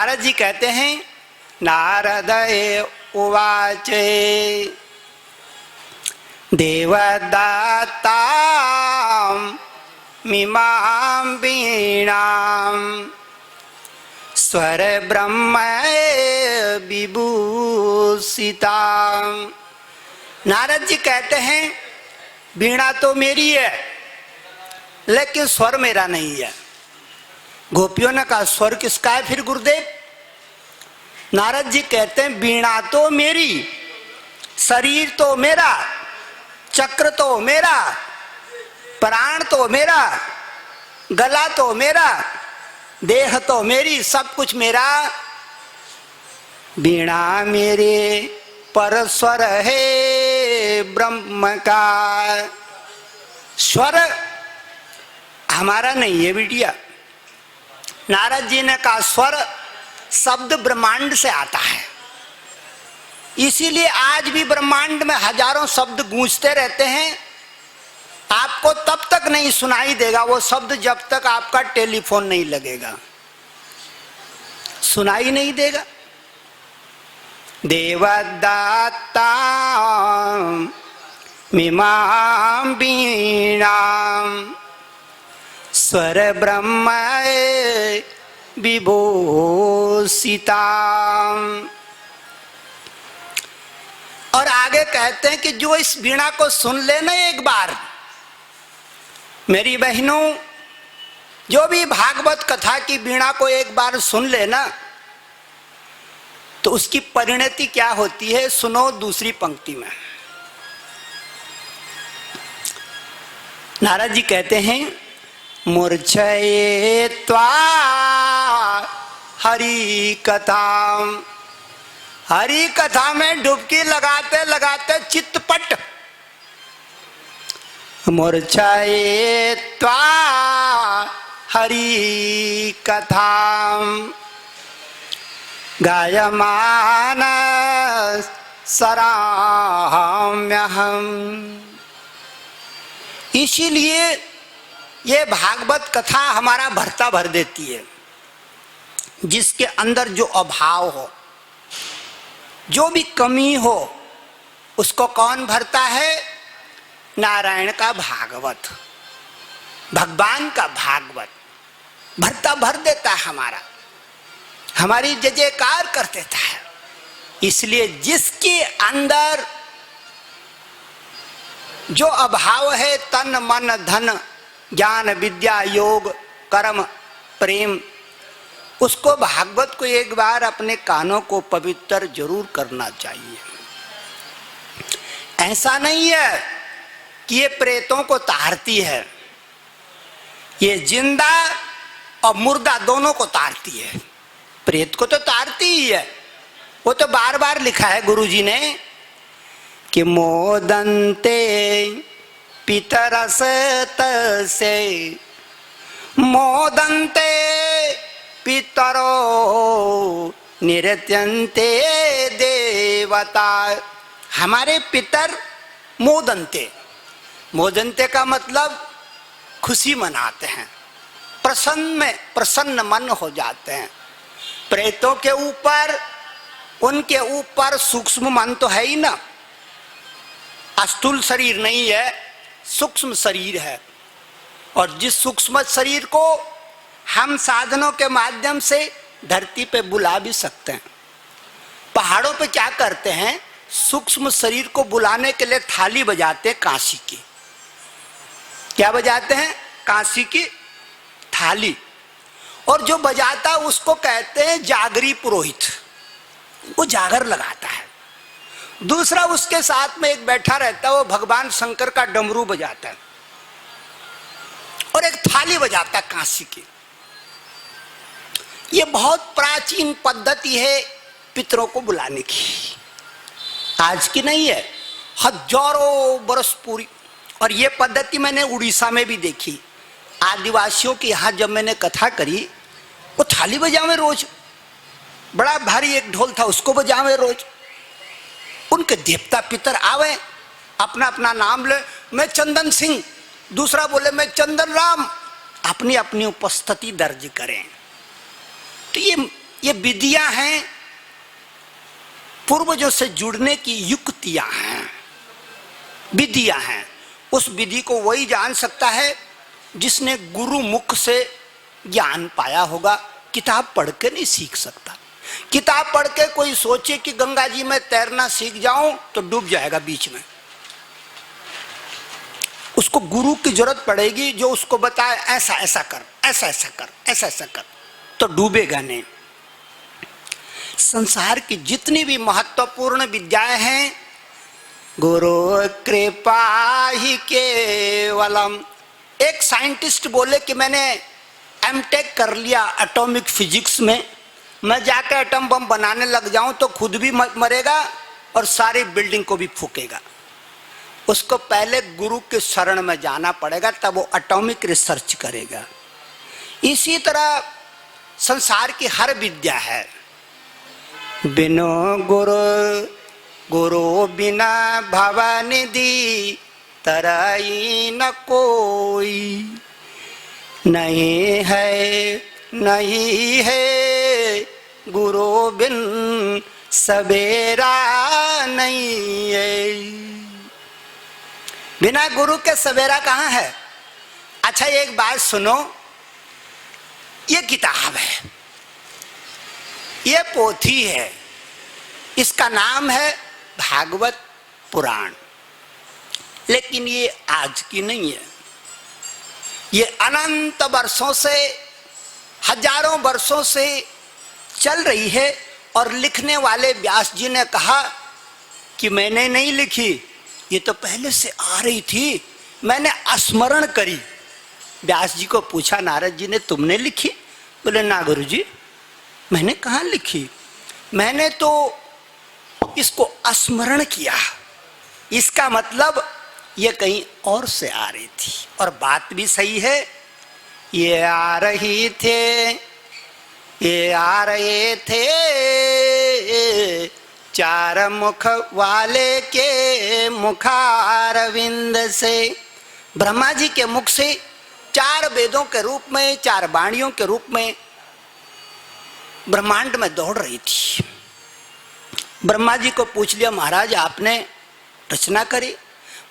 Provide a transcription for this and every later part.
नारद जी कहते हैं, नारद उवाच देवदत्तां मिमां वीणां स्वर ब्रह्म विभूषितां। नारद जी कहते हैं वीणा तो मेरी है लेकिन स्वर मेरा नहीं है। गोपियों ने कहा स्वर किसका है फिर गुरुदेव? नारद जी कहते हैं वीणा तो मेरी, शरीर तो मेरा, चक्र तो मेरा, प्राण तो मेरा, गला तो मेरा, देह तो मेरी, सब कुछ मेरा। वीणा मेरे पर स्वर है ब्रह्म का। स्वर हमारा नहीं है बिटिया। नारद जी ने कहा स्वर शब्द ब्रह्मांड से आता है, इसीलिए आज भी ब्रह्मांड में हजारों शब्द गूंजते रहते हैं। आपको तब तक नहीं सुनाई देगा वो शब्द जब तक आपका टेलीफोन नहीं लगेगा, सुनाई नहीं देगा। देवदत्तां मिमां वीणां स्वर ब्रह्म विभूषितां। और आगे कहते हैं कि जो इस वीणा को सुन लेना एक बार, मेरी बहनों, जो भी भागवत कथा की वीणा को एक बार सुन लेना तो उसकी परिणति क्या होती है सुनो दूसरी पंक्ति में। नारद जी कहते हैं मूर्छयित्वा हरि कथां। हरि कथा में डुबकी लगाते लगाते चित्तपट। मूर्छयित्वा हरि कथां गायमान सराम्यहम्। इसीलिए ये भागवत कथा हमारा भरता भर देती है। जिसके अंदर जो अभाव हो, जो भी कमी हो, उसको कौन भरता है? नारायण का भागवत, भगवान का भागवत भरता भर देता है हमारा, हमारी जय जयकार कर देता है। इसलिए जिसके अंदर जो अभाव है, तन मन धन ज्ञान विद्या योग कर्म प्रेम, उसको भागवत को एक बार अपने कानों को पवित्र जरूर करना चाहिए। ऐसा नहीं है कि ये प्रेतों को तारती है, ये जिंदा और मुर्दा दोनों को तारती है। प्रेत को तो तारती ही है, वो तो बार बार लिखा है गुरुजी ने कि मोदन्ते पितरस्तस्य मोदन्ते पितरो निरत्यन्ते देवता। हमारे पितर मोदन्ते, मोदन्ते का मतलब खुशी मनाते हैं, प्रसन्न मन हो जाते हैं। प्रेतों के ऊपर, उनके ऊपर सूक्ष्म मन तो है ही ना, स्थूल शरीर नहीं है, सूक्ष्म शरीर है। और जिस सूक्ष्म शरीर को हम साधनों के माध्यम से धरती पे बुला भी सकते हैं। पहाड़ों पे क्या करते हैं, सूक्ष्म शरीर को बुलाने के लिए थाली बजाते हैं कांसी की। क्या बजाते हैं? कांसी की थाली। और जो बजाता उसको कहते हैं जागरी पुरोहित, वो जागर लगाता है। दूसरा उसके साथ में एक बैठा रहता है, वो भगवान शंकर का डमरू बजाता है और एक थाली बजाता है कांसी की। ये बहुत प्राचीन पद्धति है पितरों को बुलाने की, आज की नहीं है, हजारों बरस पूरी। और ये पद्धति मैंने उड़ीसा में भी देखी। आदिवासियों की यहाँ जब मैंने कथा करी, वो थाली बजावे रोज, बड़ा भारी एक ढोल था उसको बजावे रोज। उनके देवता पितर आवे, अपना अपना नाम ले, मैं चंदन सिंह, दूसरा बोले मैं चंदन राम, अपनी अपनी उपस्थिति दर्ज करें। तो ये ये विधियां हैं, पूर्वजों से जुड़ने की युक्तियां हैं, विधियां हैं। उस विधि को वही जान सकता है जिसने गुरु मुख से ज्ञान पाया होगा। किताब पढ़ के नहीं सीख सकता। किताब पढ़ के कोई सोचे कि गंगा जी में तैरना सीख जाऊं तो डूब जाएगा बीच में। उसको गुरु की जरूरत पड़ेगी जो उसको बताए ऐसा ऐसा कर, ऐसा ऐसा कर, ऐसा ऐसा कर, तो डूबेगा नहीं। संसार की जितनी भी महत्वपूर्ण विद्याएं हैं, गुरु कृपा ही केवलम। एक साइंटिस्ट बोले कि मैंने एमटेक कर लिया एटॉमिक फिजिक्स में, मैं जाकर एटम बम बनाने लग जाऊं तो खुद भी मरेगा और सारी बिल्डिंग को भी फूकेगा। उसको पहले गुरु के शरण में जाना पड़ेगा, तब वो एटॉमिक रिसर्च करेगा। इसी तरह संसार की हर विद्या है। बिनो गुरु गुरु बिना भवनिधि तरई न कोई, नहीं है नहीं है गुरु बिन सवेरा नहीं है। बिना गुरु के सवेरा कहाँ है? अच्छा एक बात सुनो, ये किताब है, ये पोथी है, इसका नाम है भागवत पुराण, लेकिन ये आज की नहीं है। ये अनंत वर्षों से, हजारों वर्षों से चल रही है। और लिखने वाले व्यास जी ने कहा कि मैंने नहीं लिखी, ये तो पहले से आ रही थी, मैंने स्मरण करी। व्यास जी को पूछा नारद जी ने, तुमने लिखी? बोले ना गुरु जी, मैंने कहाँ लिखी, मैंने तो इसको स्मरण किया। इसका मतलब ये कहीं और से आ रही थी। और बात भी सही है, ये आ रही थे, ये आ रहे थे चार मुख वाले के मुखारविंद से। ब्रह्मा जी के मुख से चार वेदों के रूप में, चार वाणियों के रूप में ब्रह्मांड में दौड़ रही थी। ब्रह्मा जी को पूछ लिया, महाराज आपने रचना करी?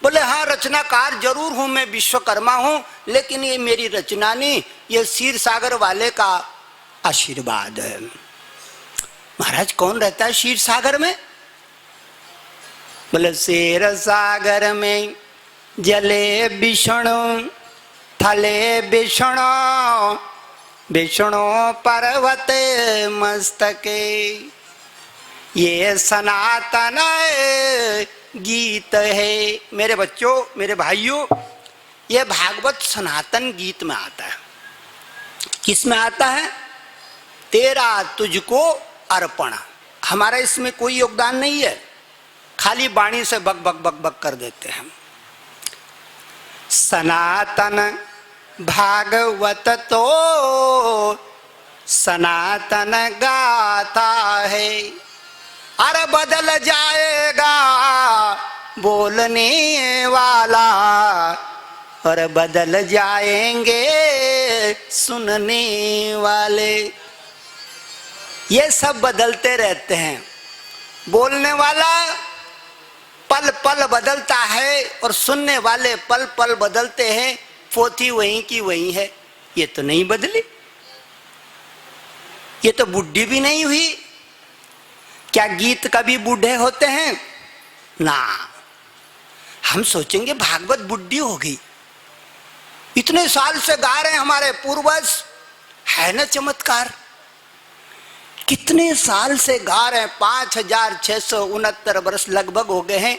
बोले हाँ, रचनाकार जरूर हूं मैं, विश्वकर्मा हूं, लेकिन ये मेरी रचना नहीं, ये क्षीर सागर वाले का आशीर्वाद है। महाराज कौन रहता है क्षीर सागर में? बोले क्षीर सागर में जले विष्णु, थले विष्णु, विष्णु पर्वत मस्तके, ये सनातन गीत है। मेरे बच्चों, मेरे भाइयों, ये भागवत सनातन गीत में आता है। किस में आता है? तेरा तुझको अर्पण। हमारा इसमें कोई योगदान नहीं है, खाली वाणी से बक बक बक बक कर देते हैं। सनातन भागवत तो सनातन गाता है, अरे बदल जाएगा बोलने वाला और बदल जाएंगे सुनने वाले। ये सब बदलते रहते हैं। बोलने वाला पल पल बदलता है और सुनने वाले पल पल बदलते हैं। पोथी वहीं की वहीं है, ये तो नहीं बदली, ये तो बुढ़ी भी नहीं हुई। क्या गीत कभी बूढ़े होते हैं? ना। हम सोचेंगे भागवत बुढ़ी हो गई, इतने साल से गा रहे हैं हमारे पूर्वज, है ना चमत्कार। कितने साल से गा रहे हैं, 5669 वर्ष लगभग हो गए हैं।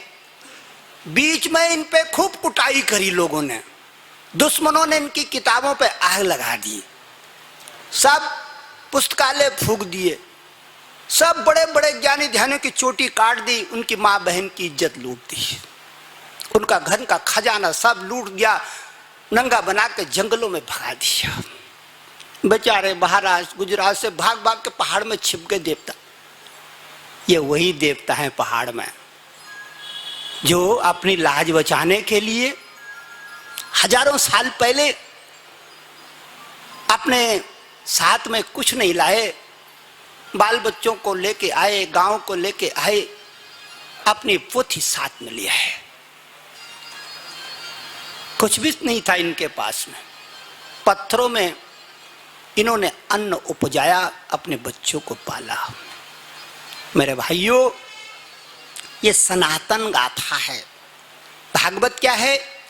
बीच में इन पे खूब कुटाई करी लोगों ने, दुश्मनों ने इनकी किताबों पे आग लगा दी, सब पुस्तकालय फूंक दिए, सब बड़े बड़े ज्ञानी ध्यानियों की चोटी काट दी, उनकी माँ बहन की इज्जत लूट दी, उनका घर का खजाना सब लूट दिया, नंगा बना के जंगलों में भगा दिया। बेचारे महाराष्ट्र गुजरात से भाग भाग के पहाड़ में छिप गए देवता। ये वही देवता है पहाड़ में जो अपनी लाज बचाने के लिए हजारों साल पहले अपने साथ में कुछ नहीं लाए, बाल बच्चों को लेके आए, गांव को लेके आए, अपनी पोथी साथ में लिया है। कुछ भी नहीं था इनके पास में, पत्थरों में इन्होंने अन्न उपजाया, अपने बच्चों को पाला। मेरे भाइयों, ये सनातन गाथा है। भागवत क्या है?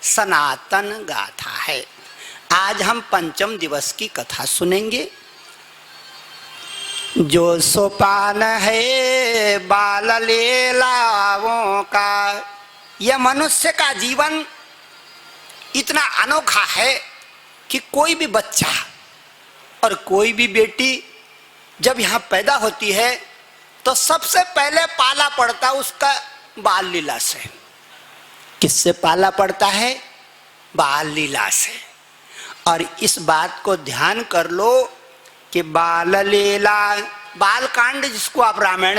सनातन गाथा है। आज हम पंचम दिवस की कथा सुनेंगे। जो सोपान है बाल लीलाओं का, यह मनुष्य का जीवन इतना अनोखा है कि कोई भी बच्चा और कोई भी बेटी जब यहाँ पैदा होती है तो सबसे पहले पाला पड़ता उसका बाल लीला से। किससे पाला पड़ता है? बाल लीला से। और इस बात को ध्यान कर लो कि बाल लीला, बाल कांड जिसको आप रामायण